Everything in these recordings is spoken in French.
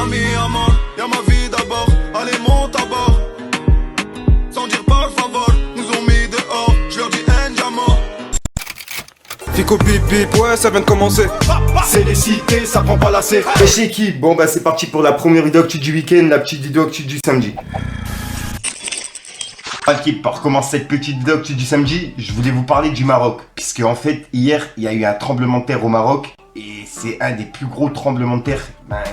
famille à mort, y'a ma vie d'abord. Allez, monte à bord. Sans dire par favor, nous ont mis dehors. Je leur dis Njamo. Fico bip bip, ouais, ça vient de commencer. C'est les cités, ça prend pas la C. Et chez qui? Bon bah c'est parti pour la première vidéo actu du week-end, la petite vidéo actu du samedi. Ok, pour commencer cette petite vidéo actu du samedi, je voulais vous parler du Maroc. Puisque en fait, hier, il y a eu un tremblement de terre au Maroc. Et c'est un des plus gros tremblements de terre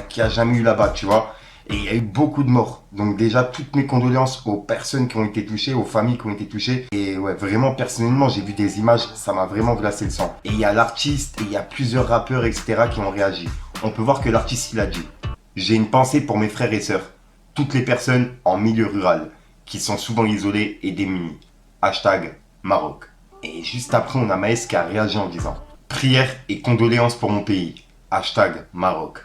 qu'il y a jamais eu là-bas, tu vois. Et il y a eu beaucoup de morts. Donc déjà, toutes mes condoléances aux personnes qui ont été touchées, aux familles qui ont été touchées. Et ouais, vraiment, personnellement, j'ai vu des images, ça m'a vraiment glacé le sang. Et il y a l'artiste, et il y a plusieurs rappeurs, etc. qui ont réagi. On peut voir que l'artiste, il a dit « J'ai une pensée pour mes frères et sœurs, toutes les personnes en milieu rural, qui sont souvent isolées et démunies. Hashtag Maroc. » Et juste après, on a Maes qui a réagi en disant « Prières et condoléances pour mon pays. Hashtag Maroc. »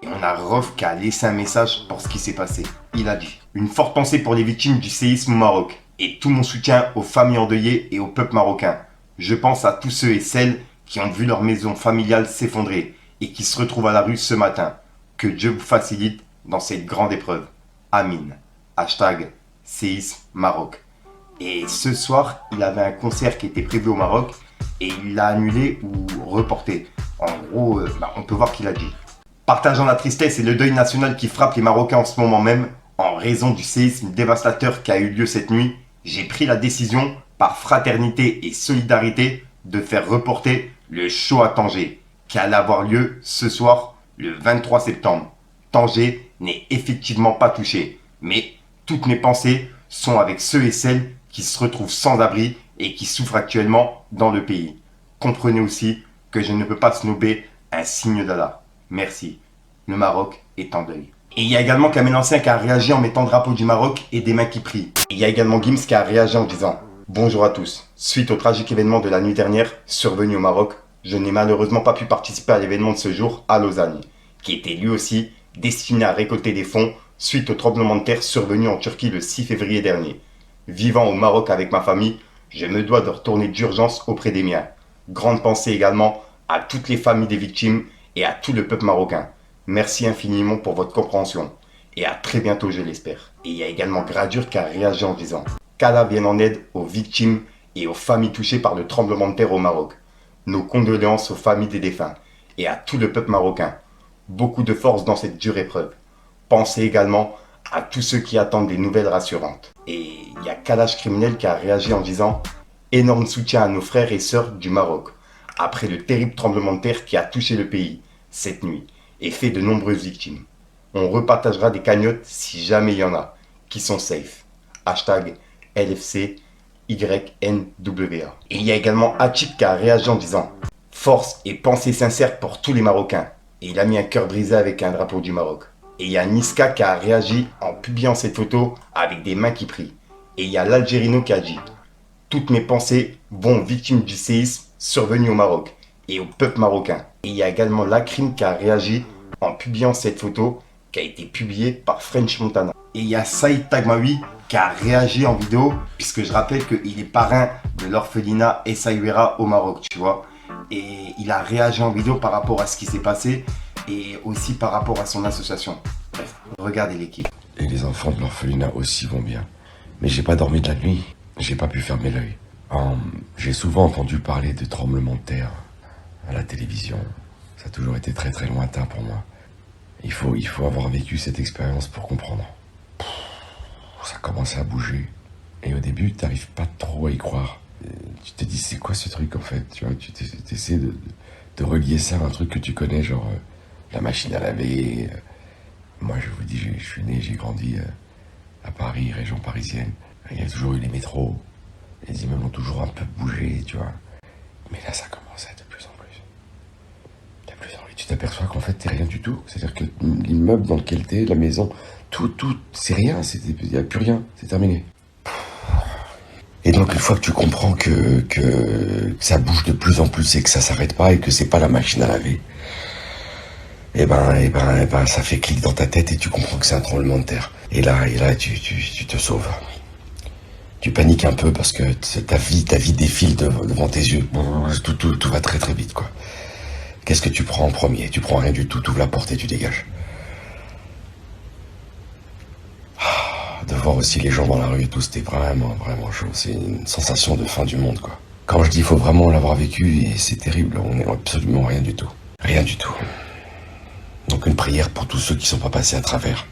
Et on a Rof qui a laissé un message pour ce qui s'est passé. Il a dit « Une forte pensée pour les victimes du séisme au Maroc et tout mon soutien aux familles endeuillées et au peuple marocain. Je pense à tous ceux et celles qui ont vu leur maison familiale s'effondrer et qui se retrouvent à la rue ce matin. Que Dieu vous facilite dans cette grande épreuve. Amin. Hashtag séisme Maroc. » Et ce soir, il avait un concert qui était prévu au Maroc et il l'a annulé ou reporté. En gros, on peut voir qu'il a dit partageant la tristesse et le deuil national qui frappe les Marocains en ce moment même, en raison du séisme dévastateur qui a eu lieu cette nuit, j'ai pris la décision, par fraternité et solidarité, de faire reporter le show à Tanger, qui allait avoir lieu ce soir, le 23 septembre. Tanger n'est effectivement pas touché, mais toutes mes pensées sont avec ceux et celles qui se retrouvent sans abri et qui souffrent actuellement dans le pays. Comprenez aussi que je ne peux pas snober un signe d'Allah. Merci. Le Maroc est en deuil. Et il y a également Kamel Ancien qui a réagi en mettant le drapeau du Maroc et des mains qui prient. Et il y a également Gims qui a réagi en disant « Bonjour à tous. Suite au tragique événement de la nuit dernière, survenu au Maroc, je n'ai malheureusement pas pu participer à l'événement de ce jour à Lausanne, qui était lui aussi destiné à récolter des fonds suite au tremblement de terre survenu en Turquie le 6 février dernier. Vivant au Maroc avec ma famille, je me dois de retourner d'urgence auprès des miens. Grande pensée également à toutes les familles des victimes et à tout le peuple marocain. Merci infiniment pour votre compréhension. Et à très bientôt, je l'espère. » Et il y a également Gradure qui a réagi en disant « Qu'Allah vienne en aide aux victimes et aux familles touchées par le tremblement de terre au Maroc. Nos condoléances aux familles des défunts et à tout le peuple marocain. Beaucoup de force dans cette dure épreuve. Pensez également à tous ceux qui attendent des nouvelles rassurantes. » Et il y a Kalash Criminel qui a réagi en disant « Énorme soutien à nos frères et sœurs du Maroc. Après le terrible tremblement de terre qui a touché le pays cette nuit et fait de nombreuses victimes. On repartagera des cagnottes si jamais il y en a, qui sont safe. Hashtag LFC YNWA. » Et il y a également Hachik qui a réagi en disant « Force et pensée sincère pour tous les Marocains. » Et il a mis un cœur brisé avec un drapeau du Maroc. Et il y a Niska qui a réagi en publiant cette photo avec des mains qui prient. Et il y a l'Algérino qui a dit « Toutes mes pensées vont aux victimes du séisme survenu au Maroc et au peuple marocain. » Et il y a également Lacrim qui a réagi en publiant cette photo qui a été publiée par French Montana. Et il y a Saïd Tagmaoui qui a réagi en vidéo, puisque je rappelle qu'il est parrain de l'orphelinat Essaouira au Maroc, tu vois. Et il a réagi en vidéo par rapport à ce qui s'est passé et aussi par rapport à son association. Bref, regardez l'équipe. Et les enfants de l'orphelinat aussi vont bien. Mais j'ai pas dormi de la nuit, j'ai pas pu fermer l'œil. J'ai souvent entendu parler de tremblements de terre à la télévision. Ça a toujours été très très lointain pour moi. Il faut avoir vécu cette expérience pour comprendre. Ça commençait à bouger. Et au début, tu n'arrives pas trop à y croire. Tu te dis, c'est quoi ce truc en fait? Tu vois, tu essaies de relier ça à un truc que tu connais, genre la machine à laver. Moi, je vous dis, je suis né, j'ai grandi à Paris, région parisienne. Il y a toujours eu les métros. Les immeubles ont toujours un peu bougé, tu vois. Mais là, ça commence à être de plus en plus. De plus en plus. Tu t'aperçois qu'en fait, t'es rien du tout. C'est-à-dire que l'immeuble dans lequel t'es, la maison, tout, c'est rien. Il n'y a plus rien. C'est terminé. Et donc, une fois que tu comprends que ça bouge de plus en plus et que ça s'arrête pas et que c'est pas la machine à laver, et ben, ça fait clic dans ta tête et tu comprends que c'est un tremblement de terre. Et là, tu te sauves. Tu paniques un peu parce que ta vie défile devant tes yeux. Tout va très très vite, quoi. Qu'est-ce que tu prends en premier? Tu prends rien du tout, tu ouvres la porte et tu dégages. voir aussi les gens dans la rue et tout, c'était vraiment, vraiment chaud. C'est une sensation de fin du monde, quoi. Quand je dis faut vraiment l'avoir vécu, et c'est terrible, on est absolument rien du tout. Rien du tout. Donc une prière pour tous ceux qui sont pas passés à travers.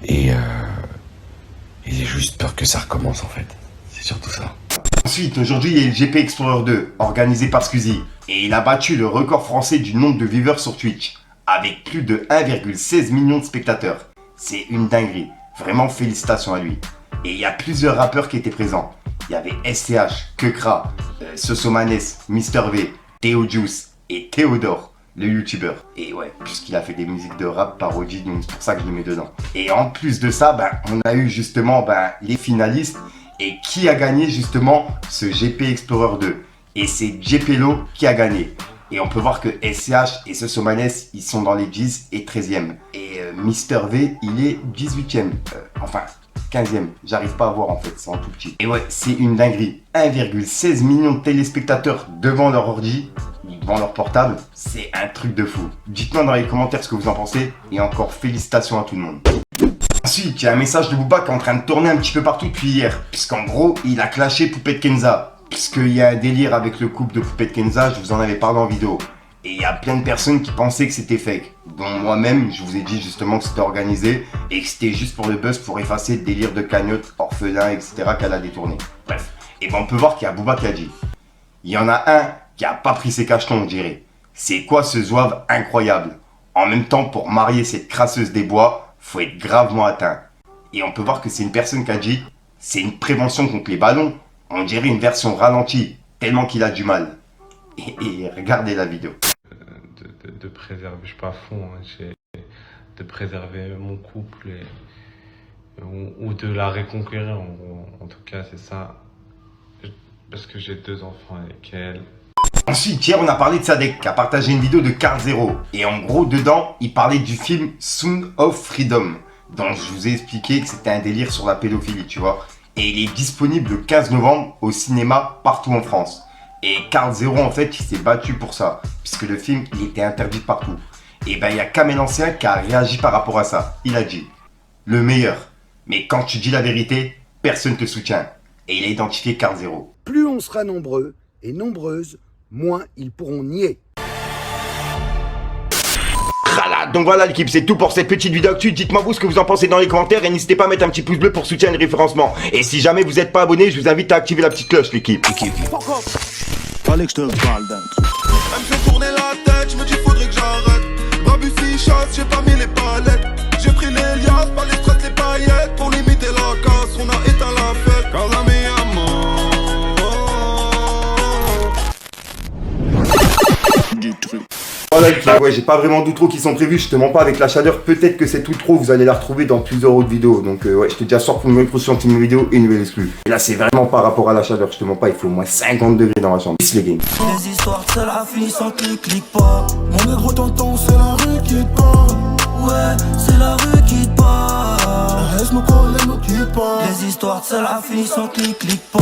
Et j'ai juste peur que ça recommence, en fait. C'est surtout ça. Ensuite, aujourd'hui, il y a le GP Explorer 2, organisé par Squeezie. Et il a battu le record français du nombre de viewers sur Twitch, avec plus de 1,16 million de spectateurs. C'est une dinguerie. Vraiment, félicitations à lui. Et il y a plusieurs rappeurs qui étaient présents. Il y avait SCH, Kekra, Sosomanes, Mister V, Théo Juice et Théodore, le youtubeur. Et ouais, puisqu'il a fait des musiques de rap parodie, donc c'est pour ça que je le mets dedans. Et en plus de ça, on a eu justement les finalistes. Et qui a gagné justement ce GP Explorer 2? Et c'est JPLO qui a gagné. Et on peut voir que SCH et Sosomanes, ils sont dans les 10 et 13e. Et Mister V, il est 18e. Enfin, 15e. J'arrive pas à voir en fait, c'est en tout petit. Et ouais, c'est une dinguerie. 1,16 million de téléspectateurs devant leur ordi, devant leur portable. C'est un truc de fou. Dites-moi dans les commentaires ce que vous en pensez. Et encore félicitations à tout le monde. Ensuite, il y a un message de Booba qui est en train de tourner un petit peu partout depuis hier. Puisqu'en gros, il a clashé Poupette Kenza. Puisqu'il y a un délire avec le couple de Poupette Kenza, je vous en avais parlé en vidéo. Et il y a plein de personnes qui pensaient que c'était fake. Dont moi-même, je vous ai dit justement que c'était organisé. Et que c'était juste pour le buzz, pour effacer le délire de cagnotte, orphelin, etc. qu'elle a détourné. Bref. Et on peut voir qu'il y a Booba qui a dit. Il y en a un qui a pas pris ses cachetons, on dirait. C'est quoi ce zouave incroyable? En même temps, pour marier cette crasseuse des bois, faut être gravement atteint. Et on peut voir que c'est une personne qui a dit c'est une prévention contre les ballons. On dirait une version ralentie, tellement qu'il a du mal. Et regardez la vidéo. De préserver, je suis pas fond, de préserver mon couple ou de la reconquérir. En tout cas, c'est ça. Parce que j'ai 2 enfants avec elle. Ensuite, hier, on a parlé de Sadek, qui a partagé une vidéo de Carl Zero. Et en gros, dedans, il parlait du film Sound of Freedom, dont je vous ai expliqué que c'était un délire sur la pédophilie, tu vois. Et il est disponible le 15 novembre au cinéma partout en France. Et Carl Zero, en fait, il s'est battu pour ça, puisque le film, il était interdit partout. Et il y a Kamel Ancien qui a réagi par rapport à ça. Il a dit « Le meilleur, mais quand tu dis la vérité, personne ne te soutient. » Et il a identifié Carl Zero. Plus on sera nombreux et nombreuses, moins ils pourront nier. Donc voilà l'équipe, c'est tout pour cette petite vidéo actu. Dites-moi vous ce que vous en pensez dans les commentaires et n'hésitez pas à mettre un petit pouce bleu pour soutenir le référencement. Et si jamais vous n'êtes pas abonné, je vous invite à activer la petite cloche l'équipe. Elle me fait tourner la tête, je me dis faudrait que j'arrête. Babu si chasse, j'ai pas mis les palettes. J'ai pris les liasses, pas les strass, les paillettes. Pour limiter la casse, on a éteint la fête. Car la meilleure Voilà l'équipe, ouais, j'ai pas vraiment d'outro qui sont prévus, je te mens pas avec la chaleur, peut-être que cette outro vous allez la retrouver dans plusieurs autres vidéos. Donc ouais, je te dis à soir pour une nouvelle croustillante, une nouvelle vidéo et une nouvelle exclue. Et là c'est vraiment par rapport à la chaleur, je te mens pas, il faut au moins 50 degrés dans la chambre. Peace les games. Les histoires de la fille sans clic pas. Mon négro tonton c'est la rue qui te parle. Ouais, c'est la rue qui te parle. Laisse-moi coller, nous quitte pas. Les histoires de la fille sans clic pas.